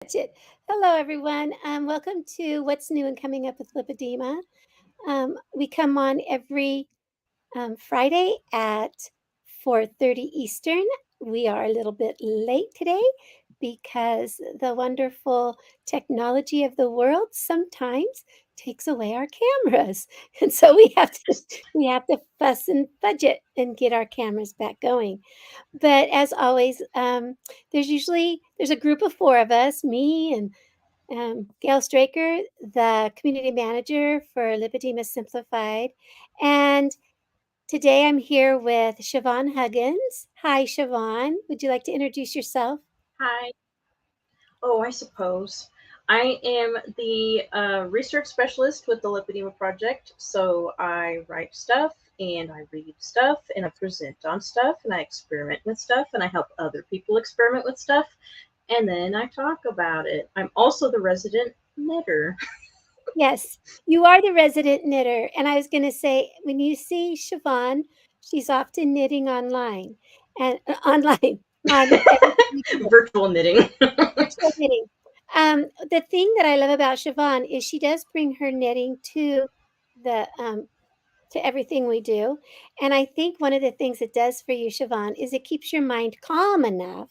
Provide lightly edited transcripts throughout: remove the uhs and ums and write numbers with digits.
It. Hello, everyone. Welcome to What's New and Coming Up with Lipedema. We come on every Friday at 4:30 Eastern. We are a little bit late today because the wonderful technology of the world sometimes takes away our cameras, and so we have to fuss and budget and get our cameras back going. But as always, there's a group of four of us, me and Gail Straker, the community manager for Lipedema Simplified. And today I'm here with Siobhan Huggins. Hi, Siobhan. Would you like to introduce yourself? Hi. Oh, I suppose. I am the research specialist with the Lipedema Project. So I write stuff and I read stuff and I present on stuff and I experiment with stuff and I help other people experiment with stuff and then I talk about it. I'm also the resident knitter. Yes, you are the resident knitter. And I was going to say, when you see Siobhan, she's often knitting online and online on everything. Virtual knitting. Virtual knitting. The thing that I love about Siobhan is she does bring her knitting the to everything we do. And I think one of the things it does for you, Siobhan, is it keeps your mind calm enough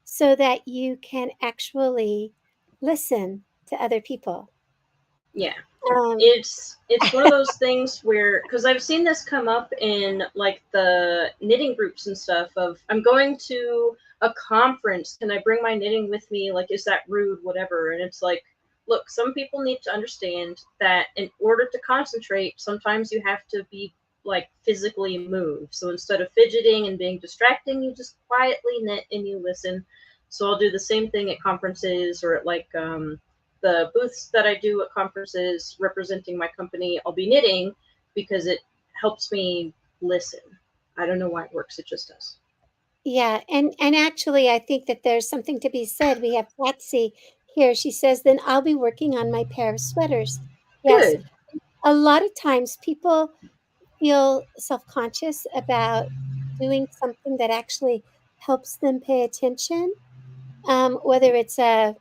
so that you can actually listen to other people. Yeah. Um, It's one of those things where because I've seen this come up in like the knitting groups and stuff of I'm going to a conference, can I bring my knitting with me, like is that rude, whatever. And it's like, look, some people need to understand that in order to concentrate sometimes you have to be like physically move. So instead of fidgeting and being distracting, you just quietly knit and you listen. So I'll do the same thing at conferences or at like the booths that I do at conferences representing my company, I'll be knitting because it helps me listen. I don't know why it works, it just does. yeah, and actually, I think that there's something to be said. We have Patsy here. She says, "Then I'll be working on my pair of sweaters." Yes, Good. a lot of times people feel self-conscious about doing something that actually helps them pay attention, whether it's a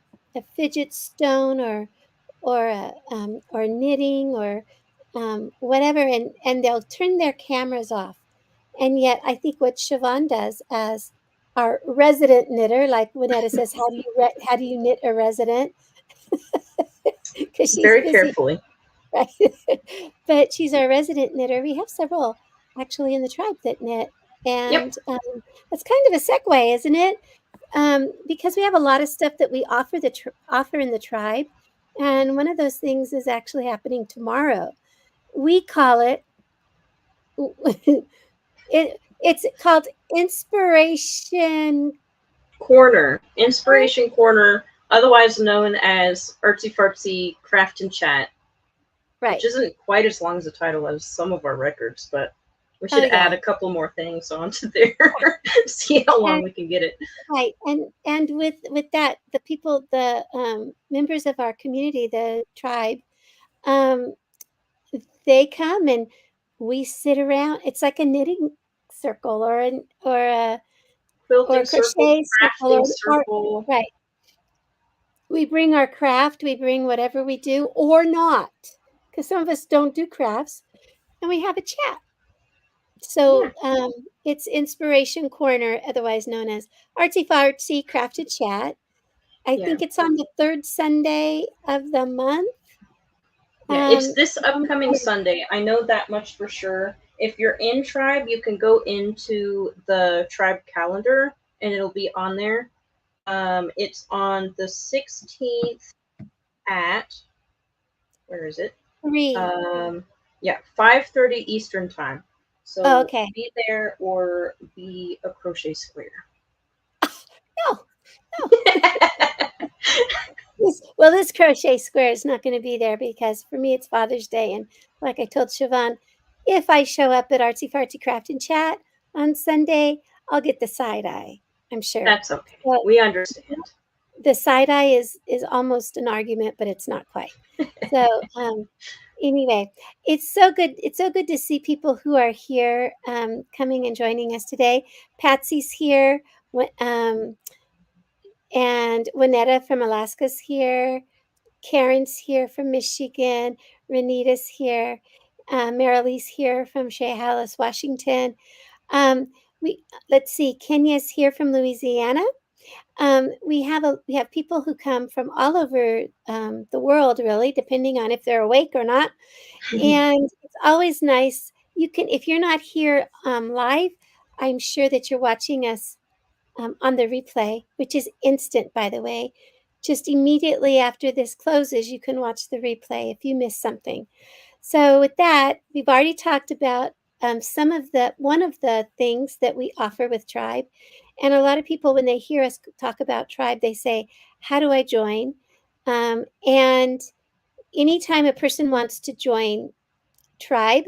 fidget stone or knitting or whatever, and they'll turn their cameras off. And yet, I think what Siobhan does as our resident knitter, like Winetta says, how do you knit a resident? Because she's Very busy, carefully. right? But she's our resident knitter. We have several actually in the tribe that knit, Yep. and that's kind of a segue, isn't it? Because we have a lot of stuff that we offer in the tribe, and one of those things is actually happening tomorrow. We call it it's called Inspiration Corner. Corner? Inspiration Corner, otherwise known as Artsy Fartsy Craft and Chat, which Right. isn't quite as long as a title as some of our records, but we Oh should add yeah. a couple more things onto there. See how long And we can get it. right. And with that, the people, the members of our community, the tribe, um, they come and we sit around. It's like a knitting circle or a Quilting circle, crochet circle or crafting an art. circle. Right. We bring our craft, we bring whatever we do or not, because some of us don't do crafts, and we have a chat. Yeah. So it's Inspiration Corner, otherwise known as Artsy Fartsy Crafted Chat. I Yeah. think it's on the third Sunday of the month. Yeah, it's Um, this upcoming Sunday. I know that much for sure. If you're in Tribe, you can go into the Tribe calendar and it'll be on there. It's on the 16th at, where is it? 3. Um, yeah, 5:30 Eastern time. Oh, So okay. be there or be a crochet square. No, no. This crochet square is not going to be there because for me it's Father's Day, and like I told Siobhan, if I show up at Artsy Fartsy Craft and Chat on Sunday, I'll get the side eye. I'm sure. That's okay. So We understand. the side eye is almost an argument, but it's not quite. So anyway, it's so good. It's so good to see people who are here coming and joining us today. Patsy's here. And Winetta from Alaska's here. Karen's here from Michigan. Renita's here. Marilee's here from Chehalis, Washington. Um, let's see. Kenya's here from Louisiana. We have people who come from all over the world, really, depending on if they're awake or not. And it's always nice. You can, if you're not here live, I'm sure that you're watching us on the replay, which is instant, by the way. Just immediately after this closes, you can watch the replay if you missed something. So with that, we've already talked about one of the things that we offer with Tribe. And a lot of people, when they hear us talk about Tribe, they say, how do I join? And anytime a person wants to join Tribe,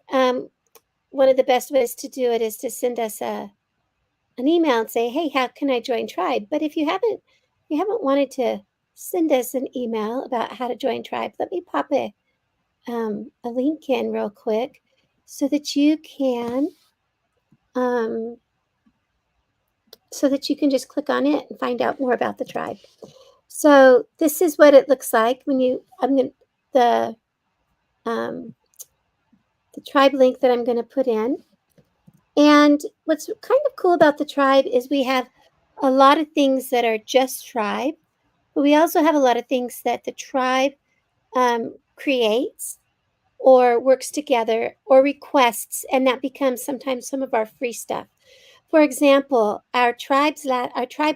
one of the best ways to do it is to send us an email and say, hey, how can I join Tribe? But if you haven't wanted to send us an email about how to join Tribe, let me pop a link in real quick so that you can just click on it and find out more about the Tribe. So this is what it looks like when the Tribe link that I'm going to put in. And what's kind of cool about the Tribe is we have a lot of things that are just Tribe, but we also have a lot of things that the Tribe creates or works together or requests, and that becomes sometimes some of our free stuff. For example, our tribe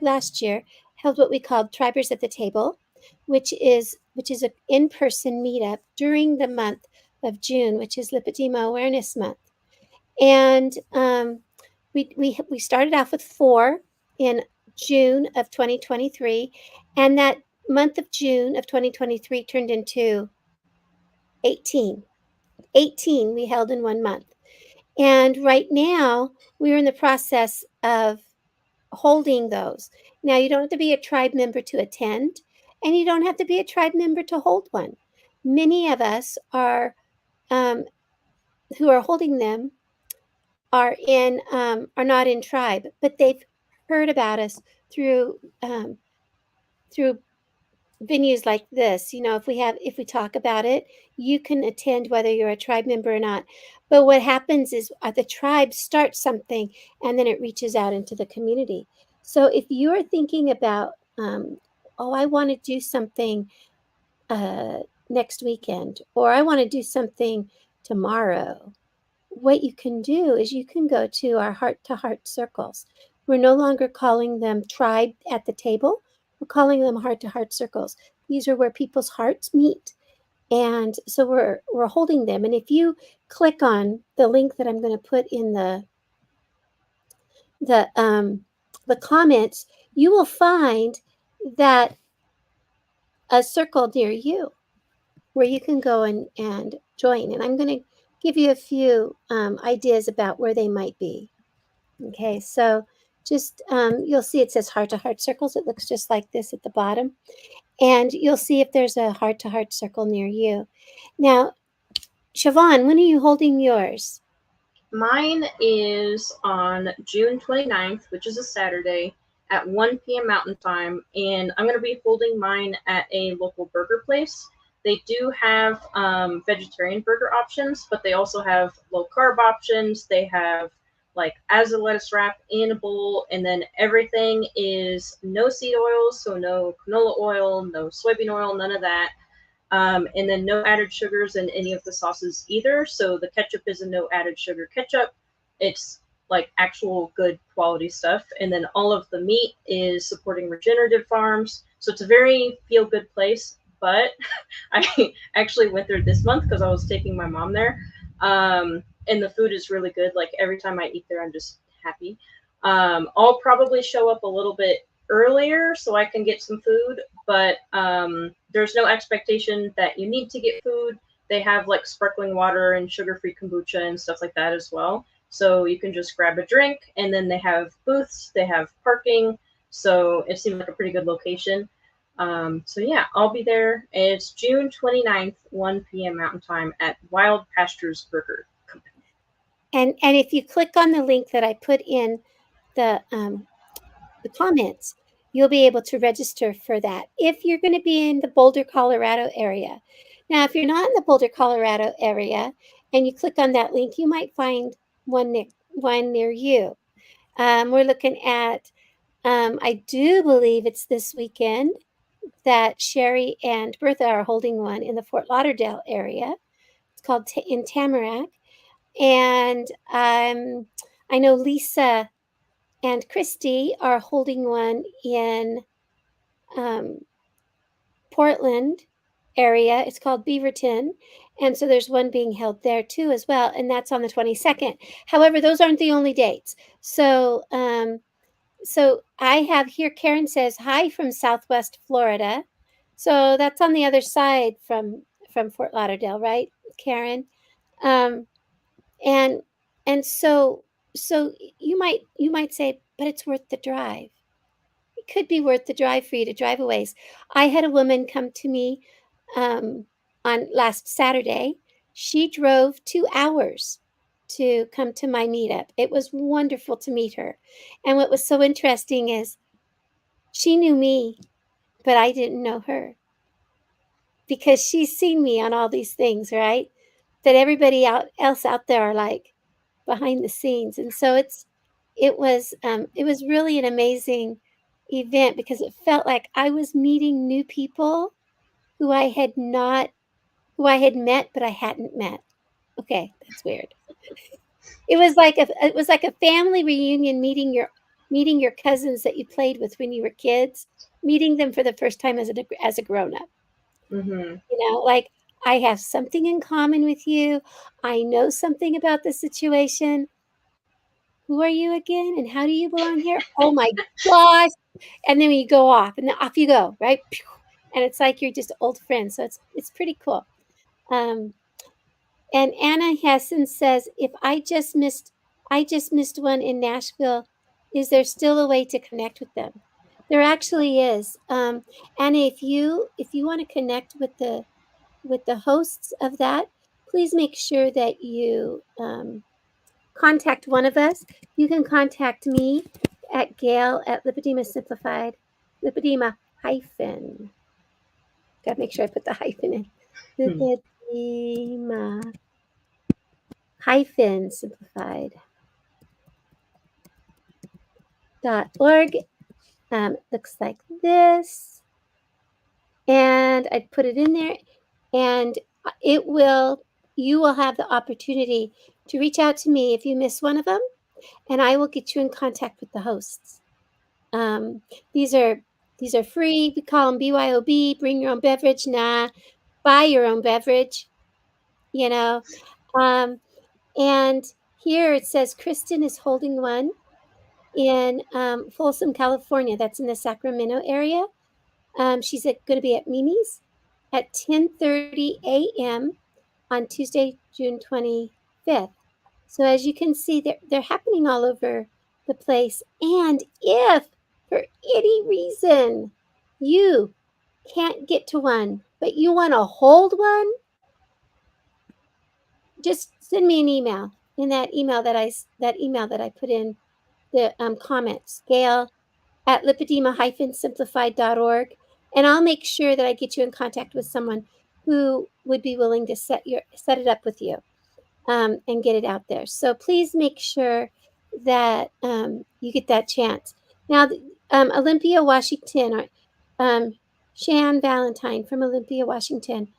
last year held what we called Tribers at the Table, which is an in-person meetup during the month of June, which is Lipedema Awareness Month. And we started off with 4 in June of 2023, and that month of June of 2023 turned into 18. 18 we held in 1 month. And right now, we're in the process of holding those. Now, you don't have to be a Tribe member to attend, and you don't have to be a Tribe member to hold one. Many of us are who are holding them are not in Tribe, but they've heard about us through venues like this. If we talk about it, you can attend whether you're a Tribe member or not. But what happens is the Tribe starts something and then it reaches out into the community. So if you're thinking about, I want to do something next weekend, or I want to do something tomorrow, what you can do is you can go to our heart-to-heart circles. We're no longer calling them Tribe at the Table. We're calling them heart-to-heart circles. These are where people's hearts meet. And so we're holding them. And if you click on the link that I'm going to put in the comments, you will find that a circle near you where you can go and join. And I'm going to give you a few ideas about where they might be. Okay, so just you'll see it says heart-to-heart circles. It looks just like this at the bottom. And you'll see if there's a heart-to-heart circle near you. Now, Siobhan, when are you holding yours? Mine is on June 29th, which is a Saturday, at 1 p.m. Mountain Time, and I'm going to be holding mine at a local burger place. They do have vegetarian burger options, but they also have low-carb options. They have like as a lettuce wrap in a bowl, and then everything is no seed oils, so no canola oil, no soybean oil, none of that. And then no added sugars in any of the sauces either. So the ketchup is a no added sugar ketchup. It's like actual good quality stuff. And then all of the meat is supporting regenerative farms. So it's a very feel good place. But I actually went there this month because I was taking my mom there. And the food is really good. Like every time I eat there, I'm just happy. I'll probably show up a little bit earlier so I can get some food, but there's no expectation that you need to get food. They have like sparkling water and sugar-free kombucha and stuff like that as well. So you can just grab a drink, and then they have booths, they have parking. So it seemed like a pretty good location. So yeah, I'll be there. It's June 29th, 1 p.m. Mountain Time at Wild Pastures Burger Company. And if you click on the link that I put in the comments, you'll be able to register for that if you're going to be in the Boulder, Colorado area. Now, if you're not in the Boulder, Colorado area and you click on that link, you might find one near you. We're looking at, I do believe it's this weekend that Sherry and Bertha are holding one in the Fort Lauderdale area. It's called in Tamarack. And I know Lisa and Christy are holding one in Portland area. It's called Beaverton. And so there's one being held there too as well. And that's on the 22nd. However, those aren't the only dates. So, so I have here, Karen says, hi from Southwest Florida. So that's on the other side from Fort Lauderdale, right, Karen? And so you might say, but it's worth the drive. It could be worth the drive for you to drive a ways. I had a woman come to me on last Saturday. She drove 2 hours to come to my meetup. It was wonderful to meet her. And what was so interesting is she knew me, but I didn't know her because she's seen me on all these things, right? That everybody else out there are like behind the scenes. And so it was really an amazing event because it felt like I was meeting new people who I had met, but I hadn't met. Okay, that's weird. It was like a family reunion, meeting your cousins that you played with when you were kids, meeting them for the first time as a grown up. Mm-hmm. You know, like I have something in common with you. I know something about the situation. Who are you again? And how do you belong here? Oh my gosh. And then you go off and then off you go, right? And it's like you're just old friends. So it's pretty cool. Um, and Anna Hessen says, if I just missed one in Nashville, is there still a way to connect with them? There actually is. Anna, if you want to connect with the hosts of that, please make sure that you contact one of us. You can contact me at Gail at Lipedema Simplified, Lipedema hyphen. Gotta make sure I put the hyphen in. Lipedema hyphen simplified .org. Looks like this. And I put it in there, and you will have the opportunity to reach out to me if you miss one of them, and I will get you in contact with the hosts. These are free. We call them BYOB, bring your own beverage. Nah, buy your own beverage, you know. And here it says Kristen is holding one in Folsom, California. That's in the Sacramento area. She's going to be at Mimi's at 10:30 a.m. on Tuesday, June 25th. So as you can see, they're happening all over the place. And if for any reason you can't get to one, but you want to hold one, just send me an email. In that email that I put in the comments, Gail at lipedema-simplified.org, and I'll make sure that I get you in contact with someone who would be willing to set it up with you and get it out there. So please make sure that you get that chance. Now, Olympia, Washington, Shan Valentine from Olympia, Washington.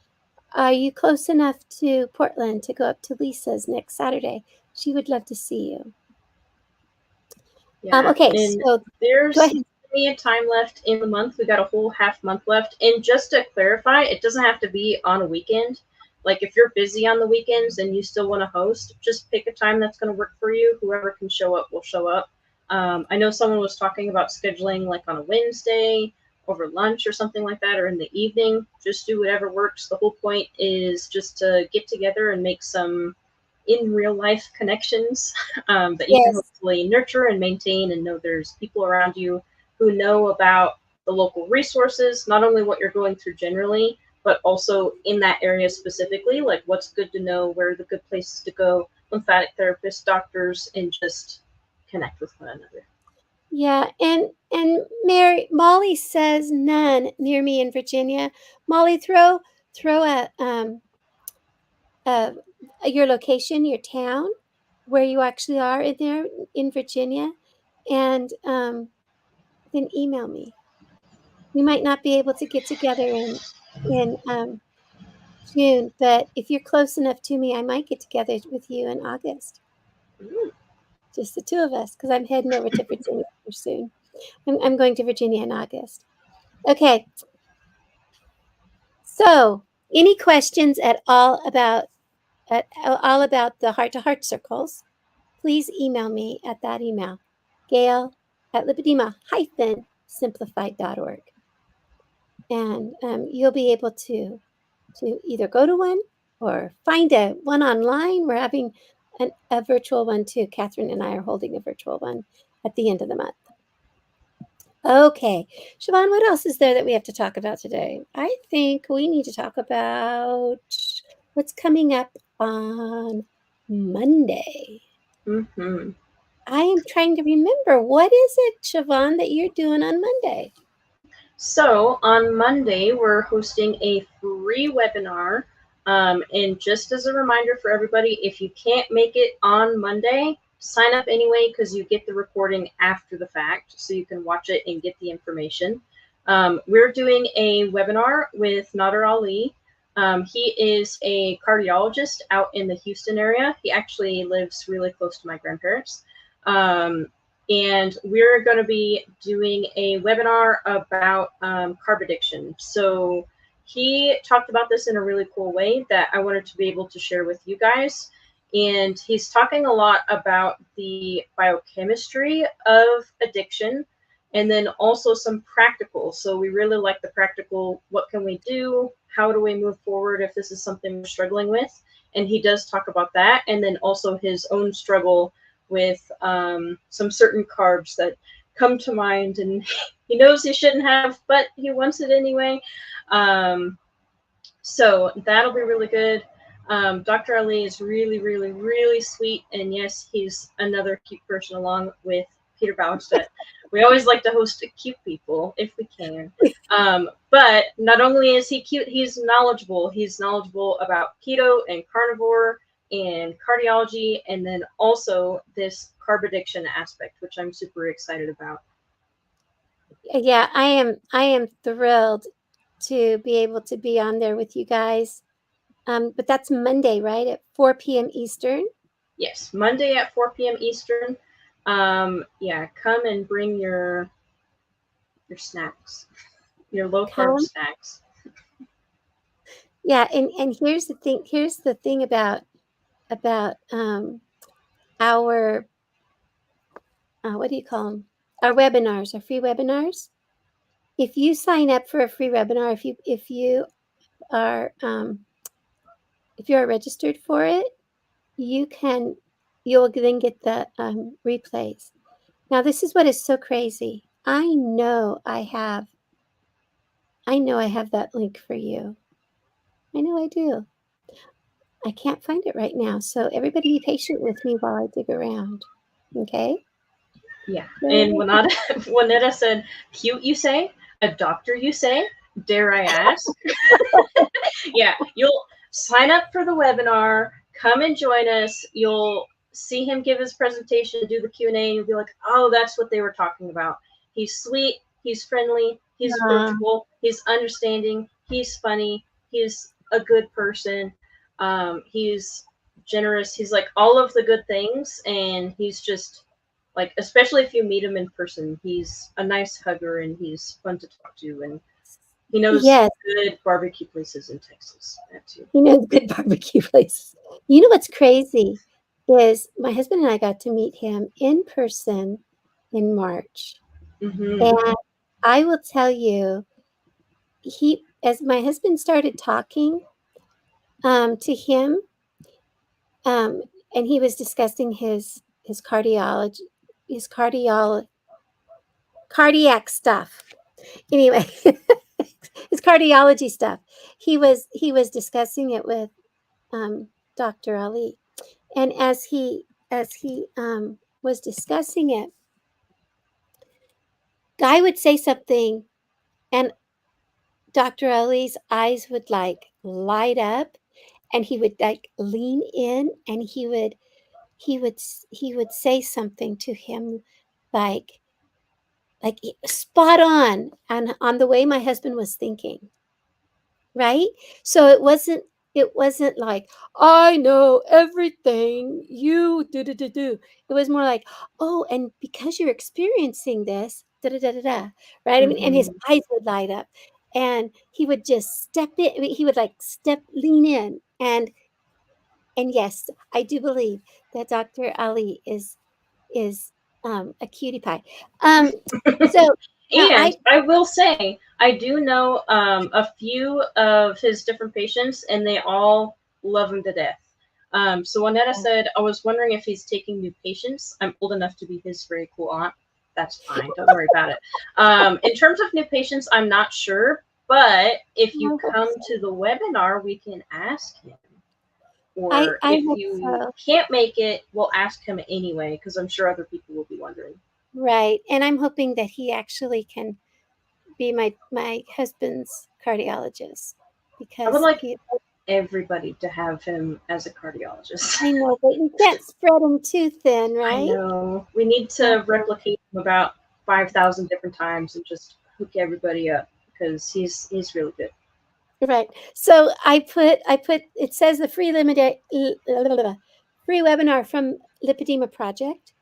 Are you close enough to Portland to go up to Lisa's next Saturday? She would love to see you. Yeah, okay, and so there's go ahead. plenty of time left in the month. We got a whole half month left. And just to clarify, it doesn't have to be on a weekend. Like if you're busy on the weekends and you still want to host, just pick a time that's going to work for you. Whoever can show up will show up. I know someone was talking about scheduling like on a Wednesday over lunch or something like that, or in the evening. Just do whatever works. The whole point is just to get together and make some in real life connections that you can hopefully nurture and maintain, and know there's people around you who know about the local resources, not only what you're going through generally, but also in that area specifically, like what's good to know, where are the good places to go, lymphatic therapists, doctors, and just connect with one another. Yeah, and Molly says none near me in Virginia. Molly, throw a your location, your town, where you actually are in there in Virginia, and then email me. We might not be able to get together in June, but if you're close enough to me, I might get together with you in August. Mm. Just the two of us, because I'm heading over to Virginia soon. I'm going to Virginia in August. Okay. So, any questions at all about the heart-to-heart circles? Please email me at that email, Gail at lipedema-simplified.org, and you'll be able to either go to one or find a one online. We're having a virtual one too. Catherine and I are holding a virtual one at the end of the month. Okay, Siobhan, what else is there that we have to talk about today? I think we need to talk about what's coming up on Monday. Mm-hmm. I am trying to remember. What is it, Siobhan, that you're doing on Monday? So on Monday, we're hosting a free webinar. And just as a reminder for everybody, if you can't make it on Monday, sign up anyway because you get the recording after the fact, so you can watch it and get the information. We're doing a webinar with Nadir Ali. He is a cardiologist out in the Houston area. He actually lives really close to my grandparents. And we're going to be doing a webinar about carb addiction. So he talked about this in a really cool way that I wanted to be able to share with you guys. And he's talking a lot about the biochemistry of addiction and then also some practical. So we really like the practical, what can we do? How do we move forward if this is something we're struggling with? And he does talk about that. And then also his own struggle with some certain carbs that come to mind, and he knows he shouldn't have, but he wants it anyway. So that'll be really good. Dr. Ali is really, really, really sweet, and yes, he's another cute person along with Peter Bauerstedt. We always like to host cute people if we can. But not only is he cute, he's knowledgeable. He's knowledgeable about keto and carnivore and cardiology, and then also this carb addiction aspect, which I'm super excited about. Yeah, I am thrilled to be able to be on there with you guys. But that's Monday, right? At 4 p.m. Eastern. Yes, Monday at 4 p.m. Eastern. Yeah, come and bring your snacks, your low carb snacks. Yeah, and here's the thing. Here's the thing about our what do you call them? Our webinars, our free webinars. If you sign up for a free webinar, if you are registered for it, you'll then get the replays. Now, this is what is so crazy. I know I have that link for you. I know I do. I can't find it right now. So everybody be patient with me while I dig around. Okay? Yeah. And Juanetta said, cute you say? A doctor you say? Dare I ask? Yeah, you'll sign up for the webinar, come and join us. You'll see him give his presentation, do the Q&A, and you'll be like, oh, that's what they were talking about. He's sweet, he's friendly, he's approachable, he's understanding, he's funny, he's a good person, he's generous, he's like all of the good things, and he's just like, especially if you meet him in person, he's a nice hugger and he's fun to talk to, and he knows good barbecue places in Texas. That too. He knows good barbecue places. You know what's crazy is my husband and I got to meet him in person in March. Mm-hmm. And I will tell you, as my husband started talking to him, and he was discussing his cardiology, his cardiac stuff. Anyway, his cardiology stuff. He was discussing it with Dr. Ali, and as he was discussing it, Guy would say something, and Dr. Ali's eyes would like light up, and he would like lean in, and he would say something to him like spot on the way my husband was thinking, right? So it wasn't like, I know everything, you do. It was more like, oh, and because you're experiencing this, da da da da da, right? I mean, and his Mhm. eyes would light up, and he would just step in. He would like lean in, and yes, I do believe that Dr. Ali is a cutie pie. So now And I will say, I do know a few of his different patients, and they all love him to death. So Juanetta said, I was wondering if he's taking new patients. I'm old enough to be his very cool aunt. That's fine. Don't worry about it. In terms of new patients, I'm not sure. But if you come to the webinar, we can ask him. Or I if hope you so. can't make it, we'll ask him anyway, because I'm sure other people will be wondering. Right. And I'm hoping that he actually can be my husband's cardiologist, I would because like he everybody to have him as a cardiologist. I know, but you can't spread him too thin, I right? know. We need to replicate him about 5,000 different times and just hook everybody up because he's really good. Right. So I put it says the free webinar from Lipedema Project.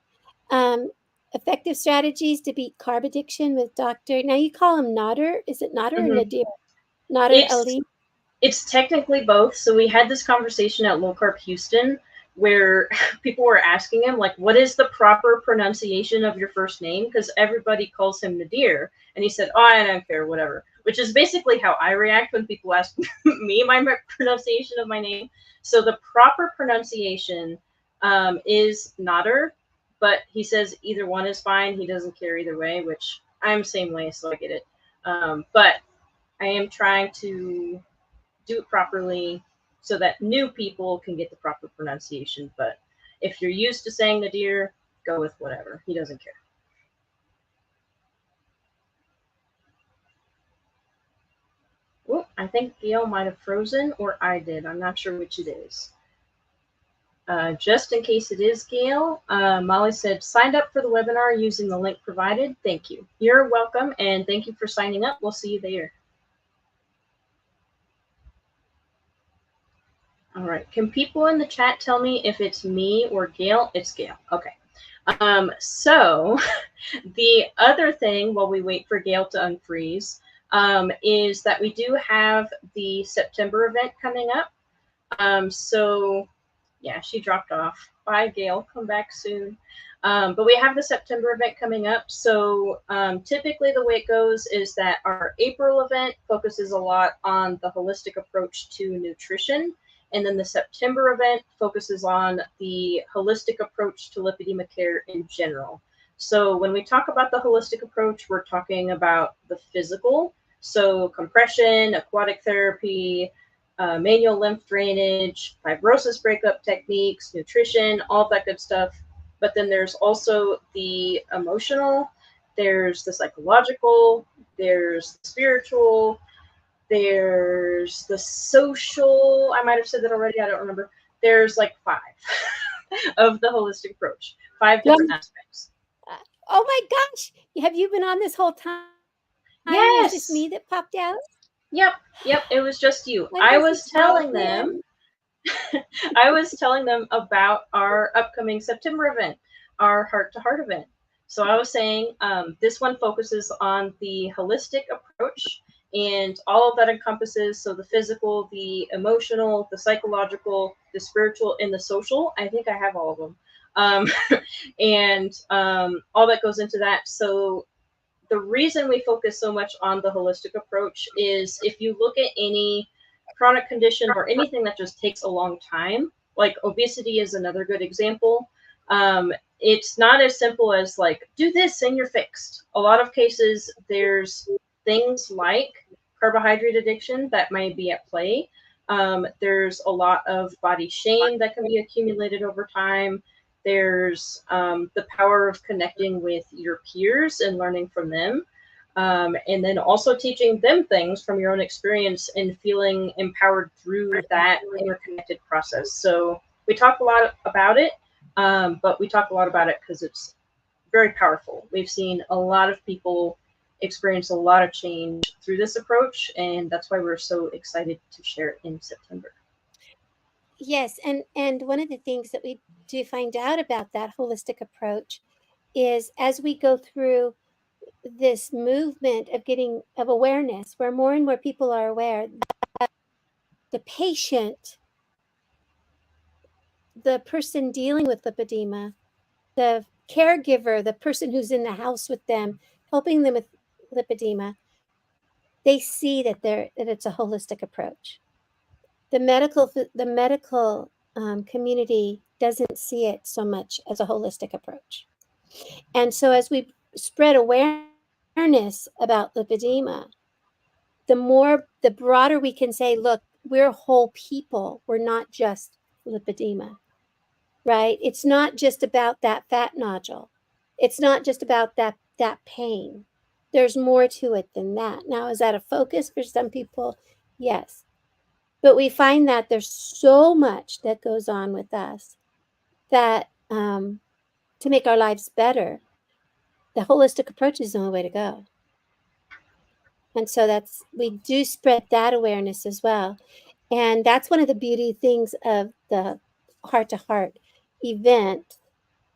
Effective strategies to beat carb addiction with Dr. Now you call him Nadir. Is it Nadir or Hmm. Nadir? Nadir It's Ali. It's technically both. So we had this conversation at Low Carb Houston where people were asking him, like, what is the proper pronunciation of your first name? Because everybody calls him Nadir. And he said, oh, I don't care, whatever. Which is basically how I react when people ask me my pronunciation of my name. So the proper pronunciation is Nadir, but he says either one is fine. He doesn't care either way, which I'm same way, so I get it. But I am trying to do it properly so that new people can get the proper pronunciation. But if you're used to saying Nadir, go with whatever. He doesn't care. Well, I think Gail might have frozen, or I did. I'm not sure which it is. Just in case it is Gail, Molly said, signed up for the webinar using the link provided. Thank you. You're welcome, and thank you for signing up. We'll see you there. All right. Can people in the chat tell me if it's me or Gail? It's Gail. Okay. So the other thing, while we wait for Gail to unfreeze, is that we do have the September event coming up. So yeah, she dropped off. Bye, Gail. Come back soon. But we have the September event coming up. So typically the way it goes is that our April event focuses a lot on the holistic approach to nutrition. And then the September event focuses on the holistic approach to lipedema care in general. So when we talk about the holistic approach, we're talking about the physical. So compression, aquatic therapy, manual lymph drainage, fibrosis breakup techniques, nutrition, all that good stuff. But then there's also the emotional, there's the psychological, there's the spiritual, there's the social. I might have said that already. I don't remember. There's like 5 of the holistic approach, 5 Yeah. different aspects. Oh my gosh. Have you been on this whole time? It's just Yes. me that popped out? Yep. Yep. It was just you. When does this happen? I was telling them about our upcoming September event, our heart to heart event. So I was saying this one focuses on the holistic approach and all of that encompasses so the physical, the emotional, the psychological, the spiritual, and the social. I think I have all of them. And all that goes into that. So the reason we focus so much on the holistic approach is if you look at any chronic condition or anything that just takes a long time, like obesity is another good example. It's not as simple as like, do this and you're fixed. A lot of cases, there's things like carbohydrate addiction that may be at play. There's a lot of body shame that can be accumulated over time. There's the power of connecting with your peers and learning from them. And then also teaching them things from your own experience and feeling empowered through that interconnected process. So we talk a lot about it, but we talk a lot about it because it's very powerful. We've seen a lot of people experience a lot of change through this approach, and that's why we're so excited to share it in September. Yes, and one of the things that we do find out about that holistic approach is as we go through this movement of awareness, where more and more people are aware that the patient, the person dealing with lipedema, the caregiver, the person who's in the house with them, helping them with lipedema, they see that it's a holistic approach. The medical community doesn't see it so much as a holistic approach. And so as we spread awareness about lipedema, the broader we can say, look, we're whole people. We're not just lipedema, right? It's not just about that fat nodule. It's not just about that pain. There's more to it than that. Now, is that a focus for some people? Yes. But we find that there's so much that goes on with us that to make our lives better, the holistic approach is the only way to go. And so we do spread that awareness as well. And that's one of the beauty things of the heart to heart event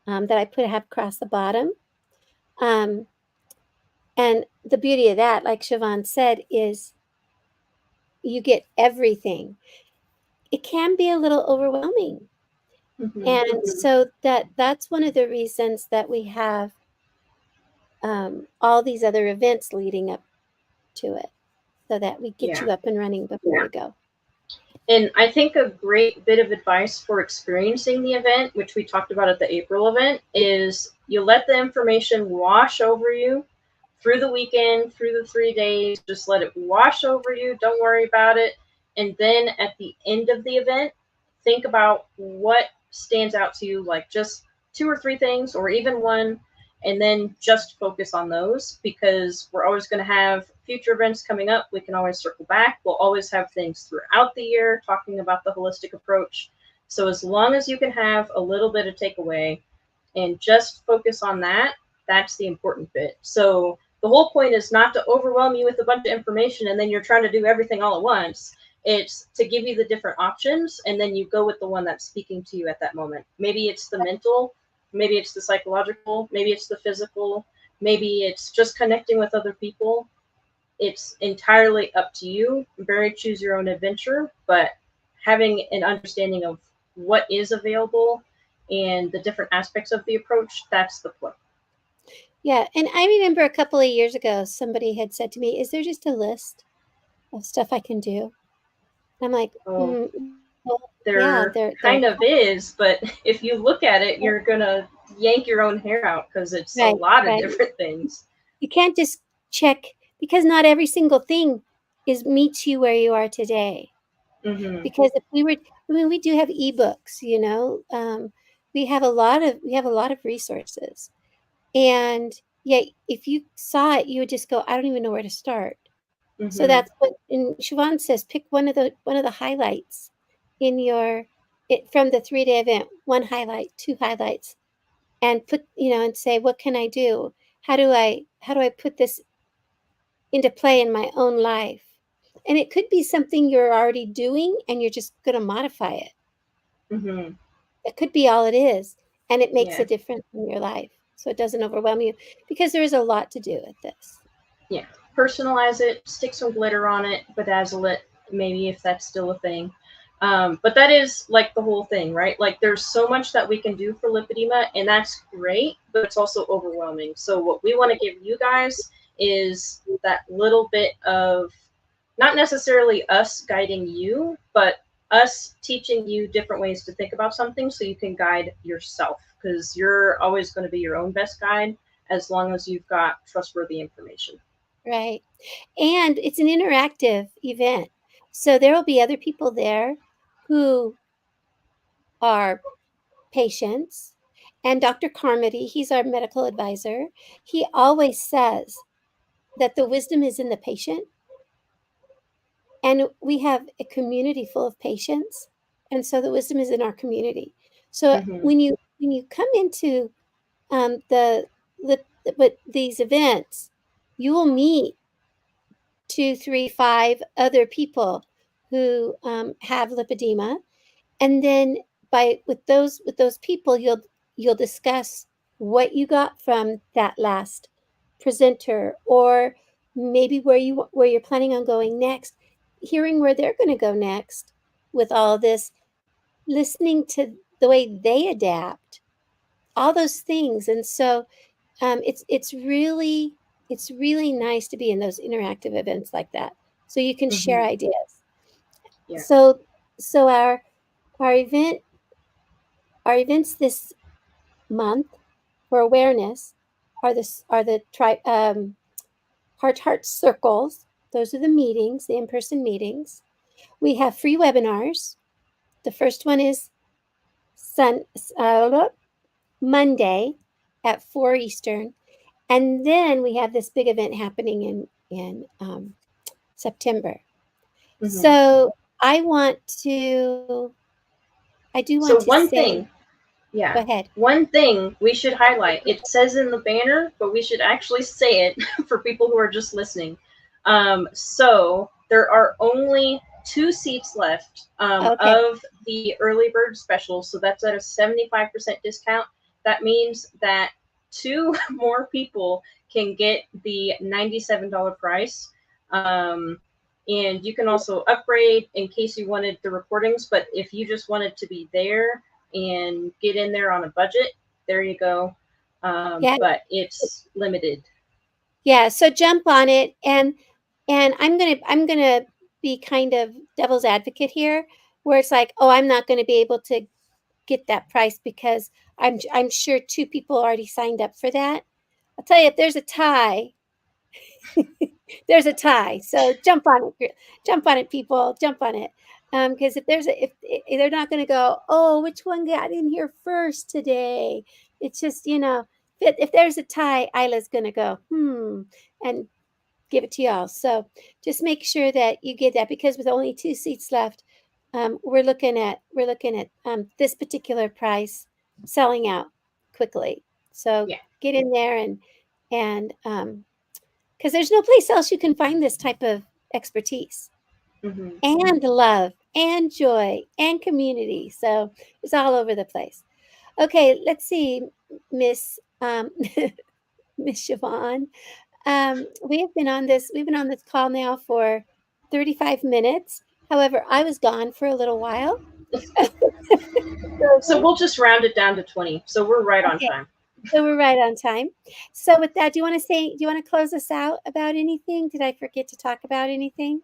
that I have across the bottom. And the beauty of that, like Siobhan said, is you get everything. It can be a little overwhelming. Mm-hmm. And so that's one of the reasons that we have all these other events leading up to it, so that we get you up and running before we go. And I think a great bit of advice for experiencing the event, which we talked about at the April event, is you let the information wash over you through the weekend, through the 3 days. Just let it wash over you. Don't worry about it. And then at the end of the event, think about what stands out to you, like just 2 or 3 things, or even one, and then just focus on those, because we're always going to have future events coming up. We can always circle back. We'll always have things throughout the year talking about the holistic approach. So as long as you can have a little bit of takeaway and just focus on that, that's the important bit. So the whole point is not to overwhelm you with a bunch of information and then you're trying to do everything all at once. It's to give you the different options, and then you go with the one that's speaking to you at that moment. Maybe it's the mental, maybe it's the psychological, maybe it's the physical, maybe it's just connecting with other people. It's entirely up to you. Very choose your own adventure, but having an understanding of what is available and the different aspects of the approach, that's the play. Yeah, and I remember a couple of years ago, somebody had said to me, is there just a list of stuff I can do? I'm like, Oh, well, yeah, there kind of is, but if you look at it, you're gonna yank your own hair out because it's a lot of different things. You can't just check, because not every single thing meets you where you are today. Mm-hmm. Because if we do have ebooks, we have a lot of resources, and yet if you saw it, you would just go, I don't even know where to start. Mm-hmm. So that's what, and Siobhan says, pick one of the highlights from the 3-day event, one highlight, 2 highlights, and put, and say, what can I do? How do I put this into play in my own life? And it could be something you're already doing and you're just going to modify it. Mm-hmm. It could be all it is, and it makes a difference in your life, so it doesn't overwhelm you, because there is a lot to do with this. Yeah, personalize it, stick some glitter on it, bedazzle it, maybe, if that's still a thing. But that is like the whole thing, right? Like there's so much that we can do for lipedema, and that's great, but it's also overwhelming. So what we want to give you guys is that little bit of, not necessarily us guiding you, but us teaching you different ways to think about something so you can guide yourself, because you're always going to be your own best guide as long as you've got trustworthy information. Right. And it's an interactive event. So there will be other people there who are patients, and Dr. Carmody, he's our medical advisor, he always says that the wisdom is in the patient. And we have a community full of patients, and so the wisdom is in our community. So Mm-hmm. when you come into the but these events, you will meet 2, 3, 5 other people who have lipedema, and then with those people, you'll discuss what you got from that last presenter, or maybe where you're planning on going next, hearing where they're going to go next with all this, listening to the way they adapt, all those things. And so it's really nice to be in those interactive events like that, so you can share Mm-hmm. ideas. Yeah. So our event our events this month for awareness are the heart circles. Those are the meetings, the in-person meetings. We have free webinars. The first one is Monday at 4 Eastern. And then we have this big event happening in September. Mm-hmm. So I want to, I do So want to one say, thing, yeah, go ahead. one thing we should highlight. It says in the banner, but we should actually say it for people who are just listening. So there are only 2 seats left Okay. of the early bird special. So that's at a 75% discount. That means that 2 more people can get the $97 price. And you can also upgrade in case you wanted the recordings. But if you just wanted to be there and get in there on a budget, there you go. Yeah. But it's limited. Yeah. So jump on it. And I'm gonna be kind of devil's advocate here, where it's like, oh, I'm not going to be able to get that price because I'm sure 2 people already signed up for that. I'll tell you, if there's a tie, there's a tie. So jump on it, people, jump on it. Because if they're not going to go, oh, which one got in here first today? It's just, if there's a tie, Isla's going to go, and give it to y'all. So just make sure that you get that, because with only 2 seats left, we're looking at this particular price selling out quickly. So Yeah. get in there and because there's no place else you can find this type of expertise Mm-hmm. and love and joy and community. So it's all over the place. Okay, let's see, Miss Miss Siobhan. We've been on this call now for 35 minutes. However, I was gone for a little while. So we'll just round it down to 20. So we're right on Okay, time. so we're right on time. So with that, do you want to close us out about anything? Did I forget to talk about anything?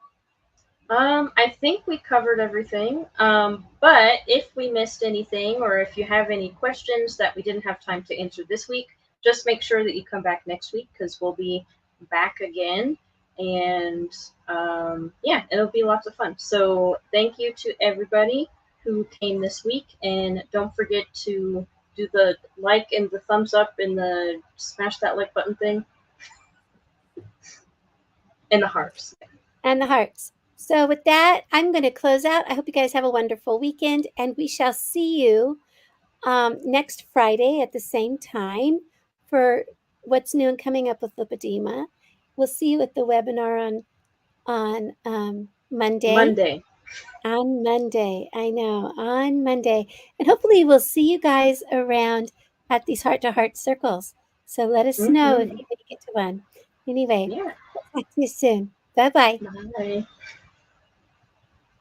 I think we covered everything. But if we missed anything, or if you have any questions that we didn't have time to answer this week, just make sure that you come back next week, because we'll be back again. And yeah, it'll be lots of fun. So thank you to everybody who came this week. And don't forget to do the like and the thumbs up and the smash that like button thing and the hearts. And the hearts. So with that, I'm going to close out. I hope you guys have a wonderful weekend, and we shall see you next Friday at the same time for what's new and coming up with lipedema. We'll see you at the webinar on Monday. Monday. On Monday, I know, on Monday. And hopefully we'll see you guys around at these heart-to-heart circles. So let us know if Mm-hmm. you make it to one. Anyway, Yeah. talk to you soon. Bye-bye. Bye.